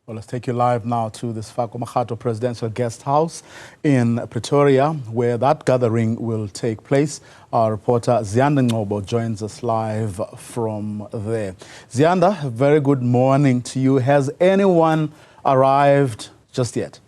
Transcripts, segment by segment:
Well, let's take you live now to the Sefako Makgatho Presidential Guest House in Pretoria, where that gathering will take place. Our reporter Ziyanda Ngcobo joins us live from there. Ziyanda, a very good morning to you. Has anyone arrived just yet?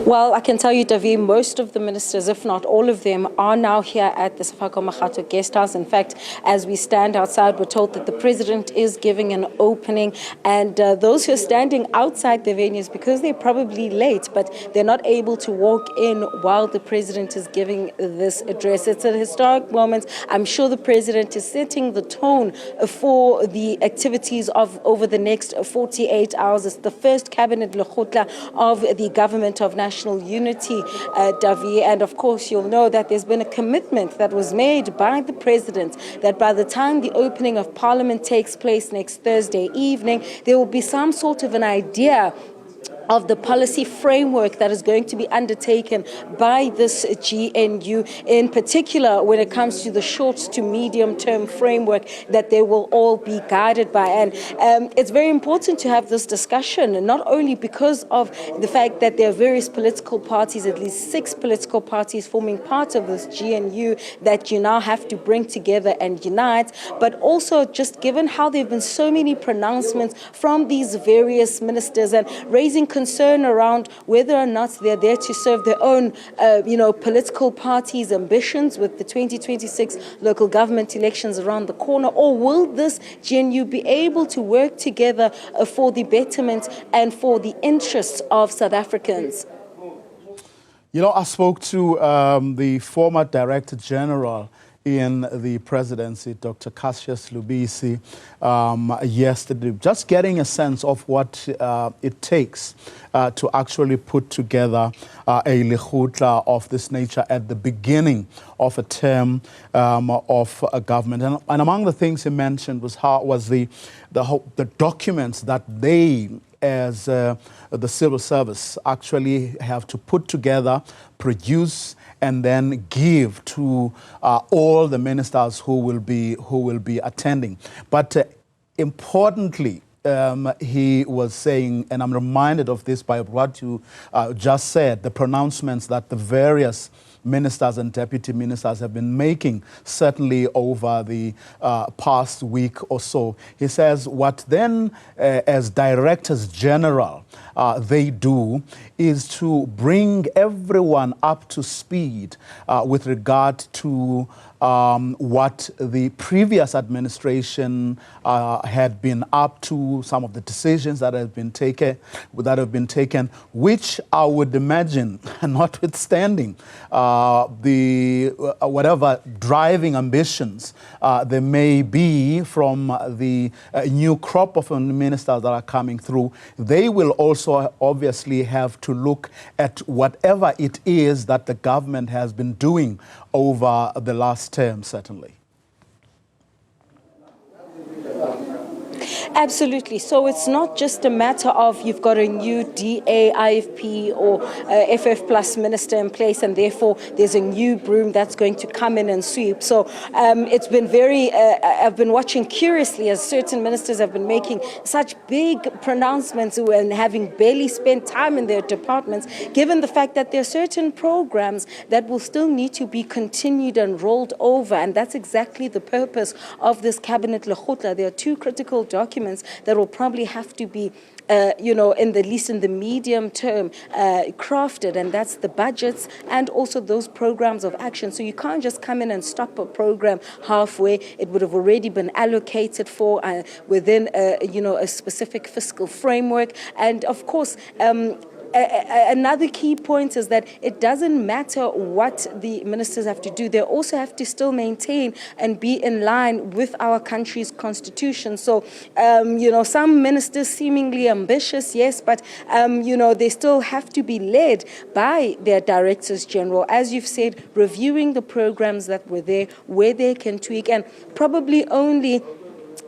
Well, I can tell you, Davi, most of the ministers, if not all of them, are now here at the Sefako Makgatho Guest House. In fact, as we stand outside, we're told that the president is giving an opening, and those who are standing outside the venues, because they're probably late, but they're not able to walk in while the president is giving this address. It's a historic moment. I'm sure the president is setting the tone for the activities of over the next 48 hours. It's the first Cabinet Lekgotla of the government of national unity, Davi, and of course you'll know that there's been a commitment that was made by the president that by the time the opening of Parliament takes place next Thursday evening, there will be some sort of an idea of the policy framework that is going to be undertaken by this GNU, in particular when it comes to the short to medium term framework that they will all be guided by. And it's very important to have this discussion, not only because of the fact that there are various political parties, at least 6 political parties forming part of this GNU that you now have to bring together and unite, but also just given how there have been so many pronouncements from these various ministers and raising concern around whether or not they're there to serve their own, political parties' ambitions with the 2026 local government elections around the corner, or will this GNU be able to work together for the betterment and for the interests of South Africans? You know, I spoke to the former Director General in the presidency, Dr. Cassius Lubisi, yesterday, just getting a sense of what it takes to actually put together a lekgotla of this nature at the beginning of a term of a government. And among the things he mentioned was the documents that they, as the civil service, actually have to put together, produce, and then give to all the ministers who will be attending. But importantly, he was saying, and I'm reminded of this by what you just said, the pronouncements that the various ministers and deputy ministers have been making, certainly over the past week or so. He says what then, as directors general, they do is to bring everyone up to speed with regard to what the previous administration had been up to, some of the decisions that have been taken, which I would imagine, notwithstanding the whatever driving ambitions there may be from the new crop of ministers that are coming through, they will also obviously have to look at whatever it is that the government has been doing over the last term, certainly. Absolutely. So it's not just a matter of you've got a new DA, IFP or FF plus minister in place and therefore there's a new broom that's going to come in and sweep. So it's been very, I've been watching curiously as certain ministers have been making such big pronouncements and having barely spent time in their departments, given the fact that there are certain programs that will still need to be continued and rolled over. And that's exactly the purpose of this Cabinet Lekgotla. There are 2 critical documents that will probably have to be, at least in the medium term, crafted, and that's the budgets and also those programs of action. So you can't just come in and stop a program halfway. It would have already been allocated for within, a specific fiscal framework. And of course, another key point is that it doesn't matter what the ministers have to do. They also have to still maintain and be in line with our country's constitution. So, some ministers seemingly ambitious, yes, but, they still have to be led by their directors general, as you've said, reviewing the programs that were there, where they can tweak, and probably only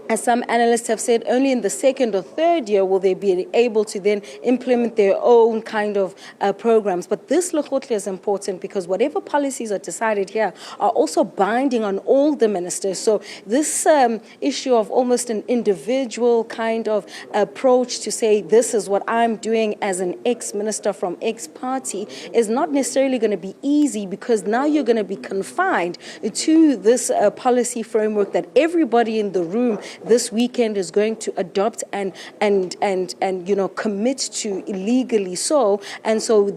as some analysts have said, only in the second or third year will they be able to then implement their own kind of programs. But this Lekgotla is important because whatever policies are decided here are also binding on all the ministers. So this issue of almost an individual kind of approach to say this is what I'm doing as an ex-minister from X party is not necessarily going to be easy, because now you're going to be confined to this policy framework that everybody in the room this weekend is going to adopt and commit to illegally so. And so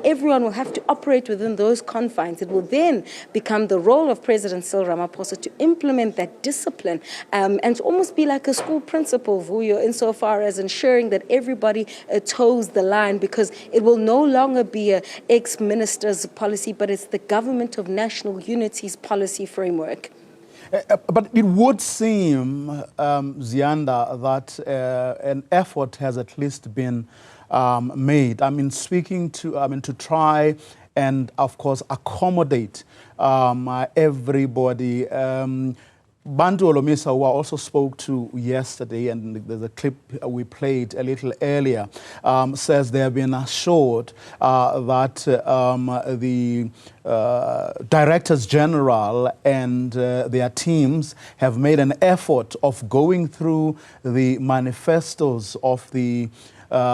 everyone will have to operate within those confines. It will then become the role of President Cyril Ramaphosa to implement that discipline and to almost be like a school principal, Vuyo, insofar as ensuring that everybody toes the line, because it will no longer be an ex-minister's policy, but it's the Government of National Unity's policy framework. But it would seem, Ziyanda, that an effort has at least been made. I mean, to try and, of course, accommodate everybody. Bantu Olomisa, who I also spoke to yesterday, and there's a clip we played a little earlier, says they have been assured that the directors general and their teams have made an effort of going through the manifestos of the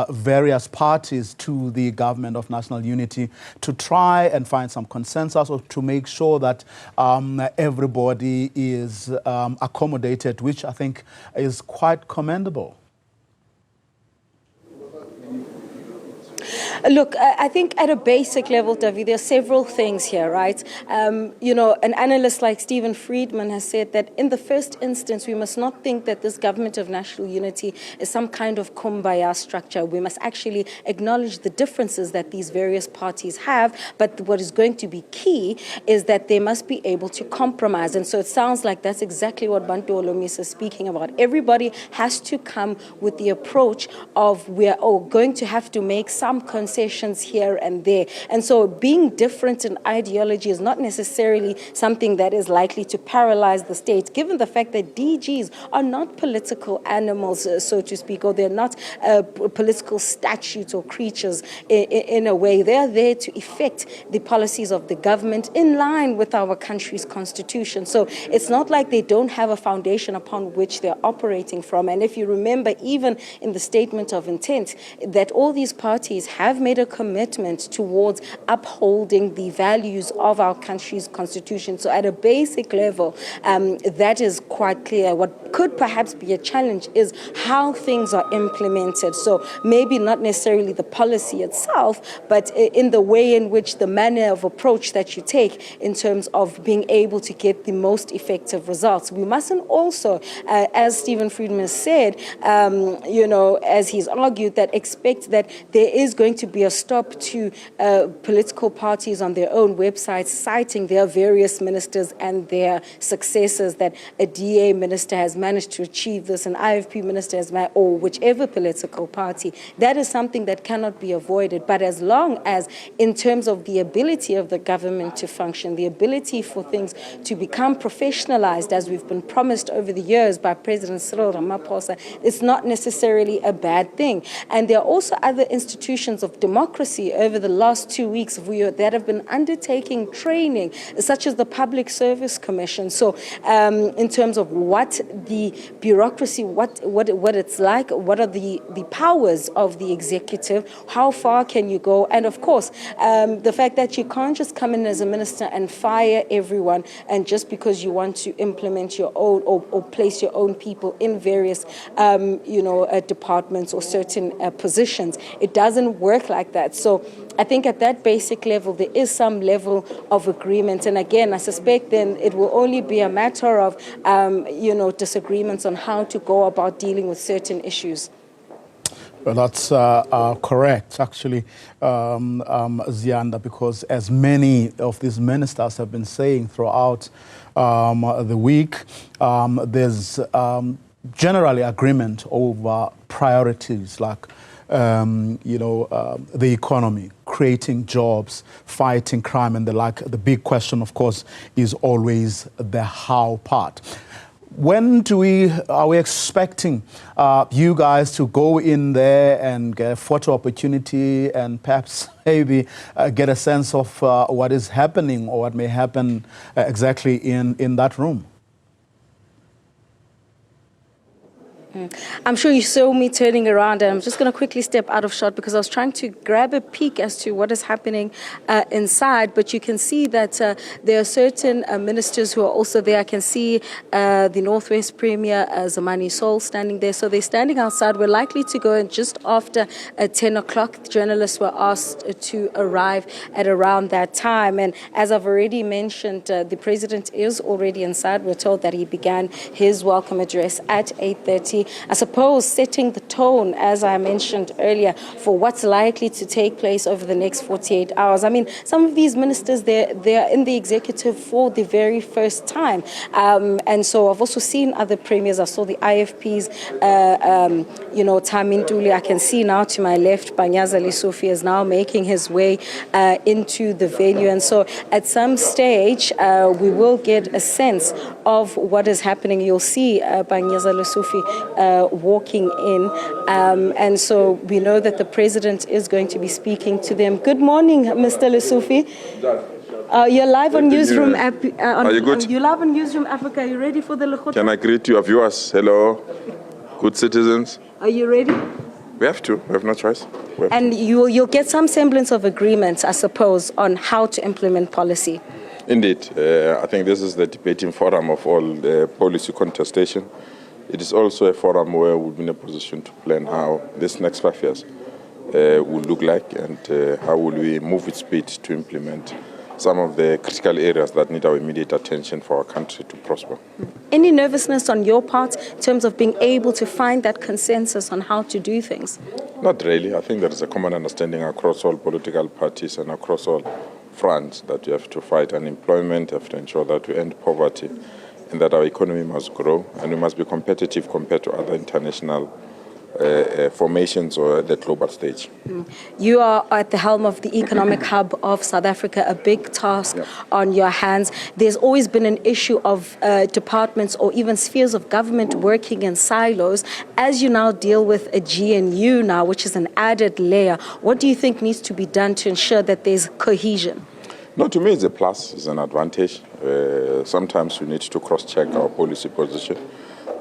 various parties to the Government of National Unity to try and find some consensus, or to make sure that everybody is accommodated, which I think is quite commendable. Look, I think at a basic level, David, there are several things here, right? An analyst like Stephen Friedman has said that in the first instance, we must not think that this Government of National Unity is some kind of kumbaya structure. We must actually acknowledge the differences that these various parties have, but what is going to be key is that they must be able to compromise. And so it sounds like that's exactly what Bantu Olomisa is speaking about. Everybody has to come with the approach of we're going to have to make some concessions here and there. And so being different in ideology is not necessarily something that is likely to paralyze the state, given the fact that DGs are not political animals, so to speak, or they're not political statutes or creatures in a way. They're there to effect the policies of the government in line with our country's constitution. So it's not like they don't have a foundation upon which they're operating from. And if you remember, even in the statement of intent, that all these parties have made a commitment towards upholding the values of our country's constitution. So at a basic level, that is quite clear. What could perhaps be a challenge is how things are implemented. So maybe not necessarily the policy itself, but in the way in which the manner of approach that you take in terms of being able to get the most effective results. We mustn't also, as Stephen Friedman said, as he's argued, that expect that there is going to be a stop to political parties on their own websites citing their various ministers and their successors, that a DA minister has managed to achieve this, an IFP minister has managed, or whichever political party. That is something that cannot be avoided. But as long as, in terms of the ability of the government to function, the ability for things to become professionalized, as we've been promised over the years by President Cyril Ramaphosa, it's not necessarily a bad thing. And there are also other institutions of democracy over the last 2 weeks that have been undertaking training, such as the Public Service Commission. So in terms of what the bureaucracy, what it's like, what are the powers of the executive, how far can you go? And of course, the fact that you can't just come in as a minister and fire everyone, and just because you want to implement your own or place your own people in various departments or certain positions. It doesn't work like that. So I think at that basic level, there is some level of agreement. And again, I suspect then it will only be a matter of, disagreements on how to go about dealing with certain issues. Well, that's correct, actually, Ziyanda, because as many of these ministers have been saying throughout the week, there's generally agreement over priorities like the economy, creating jobs, fighting crime and the like. The big question, of course, is always the how part. When are we expecting you guys to go in there and get a photo opportunity and perhaps maybe get a sense of what is happening or what may happen exactly in that room? I'm sure you saw me turning around, and I'm just going to quickly step out of shot because I was trying to grab a peek as to what is happening inside. But you can see that there are certain ministers who are also there. I can see the Northwest Premier, Zamani Sol, standing there. So they're standing outside. We're likely to go in just after 10 o'clock. Journalists were asked to arrive at around that time. And as I've already mentioned, the president is already inside. We're told that he began his welcome address at 8:30. I suppose setting the tone, as I mentioned earlier, for what's likely to take place over the next 48 hours. I mean, some of these ministers, they're in the executive for the very first time. And so I've also seen other premiers. I saw the IFPs, Tami Ntuli. I can see now to my left, Panyaza Lesufi is now making his way into the venue. And so at some stage, we will get a sense of what is happening. You'll see Panyaza Lesufi walking in. And so we know that the president is going to be speaking to them. Good morning, Mr. Lesufi. You're live on Newzroom Afrika. Are you good? You're live on Newzroom Afrika. Are you ready for the Lekgotla? Can I greet your viewers? Hello, good citizens. Are you ready? We have to. We have no choice. And you'll get some semblance of agreement, I suppose, on how to implement policy. Indeed. I think this is the debating forum of all the policy contestation. It is also a forum where we'll be in a position to plan how this next 5 years will look like and how will we move with speed to implement some of the critical areas that need our immediate attention for our country to prosper. Any nervousness on your part in terms of being able to find that consensus on how to do things? Not really. I think there is a common understanding across all political parties and across all fronts that we have to fight unemployment, have to ensure that we end poverty, and that our economy must grow, and we must be competitive compared to other international formations or the global stage. You are at the helm of the economic hub of South Africa, a big task on your hands. There's always been an issue of departments or even spheres of government working in silos. As you now deal with a GNU now, which is an added layer, what do you think needs to be done to ensure that there's cohesion? No, to me it's a plus, it's an advantage. Sometimes we need to cross-check our policy position,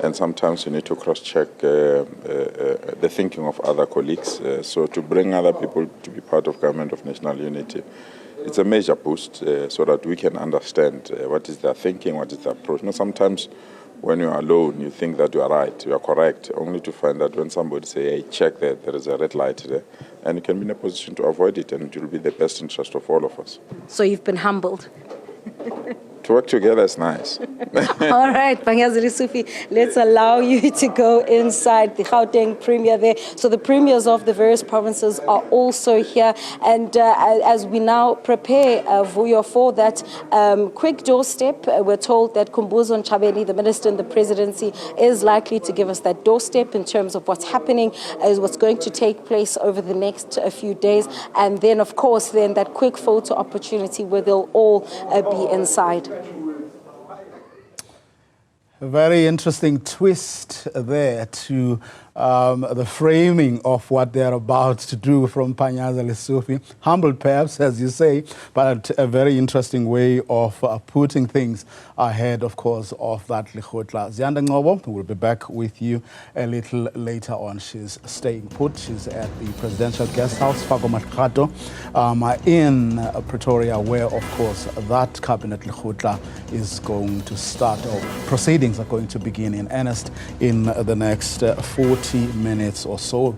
and sometimes we need to cross-check the thinking of other colleagues. So to bring other people to be part of Government of National Unity, it's a major boost so that we can understand what is their thinking, what is their approach. You know, sometimes when you are alone, you think that you are right, you are correct, only to find that when somebody say, hey, check that, there is a red light there, and you can be in a position to avoid it, and it will be the best interest of all of us. So you've been humbled. To work together is nice. All right, Panyaza Lesufi, let's allow you to go inside the Gauteng Premier there. So the premiers of the various provinces are also here. And as we now prepare, Vuyo, for that quick doorstep, we're told that Kumbuzo Nchabeni, the minister in the presidency, is likely to give us that doorstep in terms of what's happening, is what's going to take place over the next few days. And then, of course, then that quick photo opportunity where they'll all be inside. A very interesting twist there to the framing of what they're about to do from Panyaza Lesufi. Humble perhaps, as you say, but a very interesting way of putting things ahead, of course, of that Lekgotla. Ziyanda Ngcobo will be back with you a little later on. She's staying put. She's at the presidential guest house, Makgatho, in Pretoria, where, of course, that Cabinet Lekgotla is going to start, or proceedings are going to begin in earnest in the next 40 minutes or so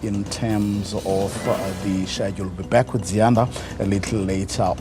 in terms of the schedule. We'll be back with Ziyanda a little later on.